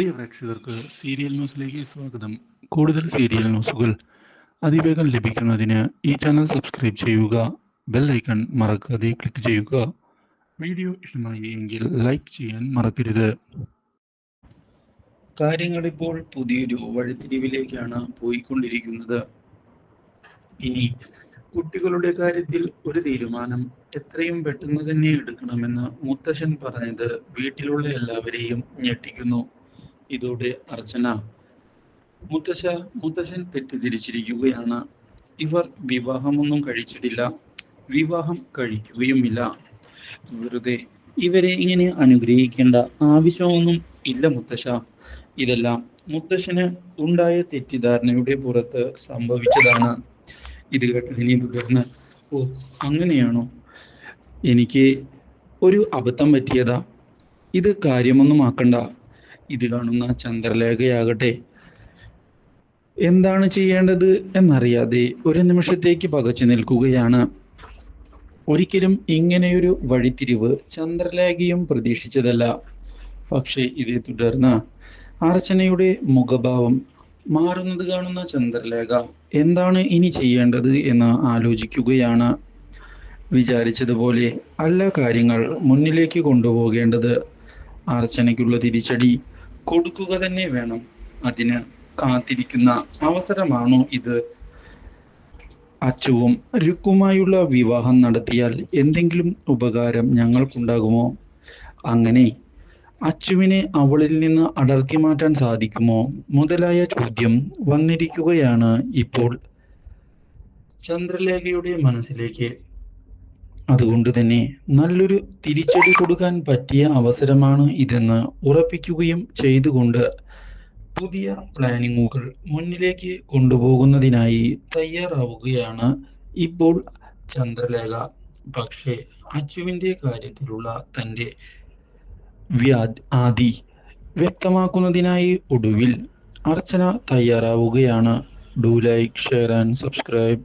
പ്രിയ പ്രേക്ഷകർക്ക് സീരിയൽ ന്യൂസിലേക്ക് സ്വാഗതം. കൂടുതൽ സീരിയൽ ന്യൂസുകൾ അതിവേഗം ലഭിക്കുന്നതിന് ഈ ചാനൽ സബ്സ്ക്രൈബ് ചെയ്യുക. ബെൽ ഐക്കൺ മറക്കാതെ ക്ലിക്ക് ചെയ്യുക. വീഡിയോ ഇഷ്ടമായി എങ്കിൽ ലൈക്ക് ചെയ്യാൻ മറക്കരുത്. കാര്യങ്ങൾ ഇപ്പോൾ പുതിയൊരു വഴിത്തിരിവിലേക്കാണ് പോയിക്കൊണ്ടിരിക്കുന്നത്. ഇനി കുട്ടികളുടെ കാര്യത്തിൽ ഒരു തീരുമാനം എത്രയും പെട്ടെന്ന് തന്നെ എടുക്കണമെന്ന് മുത്തശ്ശൻ പറഞ്ഞത് വീട്ടിലുള്ള എല്ലാവരെയും ഞെട്ടിക്കുന്നു. ഇതോടെ അർച്ചന മുത്തശ്ശൻ തെറ്റിദ്ധരിച്ചിരിക്കുകയാണ്. ഇവർ വിവാഹമൊന്നും കഴിച്ചിട്ടില്ല, വിവാഹം കഴിക്കുകയുമില്ല. വെറുതെ ഇവരെ ഇങ്ങനെ അനുഗ്രഹിക്കേണ്ട ആവശ്യമൊന്നും ഇല്ല മുത്തശ്ശ. ഇതെല്ലാം മുത്തശ്ശന് ഉണ്ടായ തെറ്റിദ്ധാരണയുടെ പുറത്ത് സംഭവിച്ചതാണ്. ഇത് കേട്ടതിനെ തുടർന്ന്, ഓ അങ്ങനെയാണോ, എനിക്ക് ഒരു അബദ്ധം പറ്റിയതാ, ഇത് കാര്യമൊന്നും ആക്കണ്ട. ഇത് കാണുന്ന ചന്ദ്രലേഖയാകട്ടെ എന്താണ് ചെയ്യേണ്ടത് എന്നറിയാതെ ഒരു നിമിഷത്തേക്ക് പകച്ചു നിൽക്കുകയാണ്. ഒരിക്കലും ഇങ്ങനെയൊരു വഴിത്തിരിവ് ചന്ദ്രലേഖയും പ്രതീക്ഷിച്ചതല്ല. പക്ഷേ ഇതേ തുടർന്ന് അർച്ചനയുടെ മുഖഭാവം മാറുന്നത് കാണുന്ന ചന്ദ്രലേഖ എന്താണ് ഇനി ചെയ്യേണ്ടത് എന്ന് ആലോചിക്കുകയാണ്. വിചാരിച്ചതുപോലെ അല്ല കാര്യങ്ങൾ മുന്നിലേക്ക് കൊണ്ടുപോകേണ്ടത്. അർച്ചനയ്ക്കുള്ള തിരിച്ചടി കൊടുക്കുക തന്നെ വേണം. അതിന് കാത്തിരിക്കുന്ന അവസരമാണോ ഇത്? അച്ചുവും രുക്കുമായുള്ള വിവാഹം നടത്തിയാൽ എന്തെങ്കിലും ഉപകാരം ഞങ്ങൾക്കുണ്ടാകുമോ? അങ്ങനെ അച്ചുവിനെ അവളിൽ നിന്ന് അടർത്തി മാറ്റാൻ സാധിക്കുമോ മുതലായ ചോദ്യം വന്നിരിക്കുകയാണ് ഇപ്പോൾ ചന്ദ്രലേഖയുടെ മനസ്സിലേക്ക്. അതുകൊണ്ട് തന്നെ നല്ലൊരു തിരിച്ചടി കൊടുക്കാൻ പറ്റിയ അവസരമാണ് ഇതെന്ന് ഉറപ്പിക്കുകയും ചെയ്തുകൊണ്ട് പുതിയ പ്ലാനിങ്ങുകൾ മുന്നിലേക്ക് കൊണ്ടുപോകുന്നതിനായി തയ്യാറാവുകയാണ് ഇപ്പോൾ ചന്ദ്രലേഖ. പക്ഷേ അച്ചുവിൻ്റെ കാര്യത്തിലുള്ള തൻ്റെ ആദി വ്യക്തമാക്കുന്നതിനായി ഒടുവിൽ അർച്ചന തയ്യാറാവുകയാണ്. Do like, share and subscribe.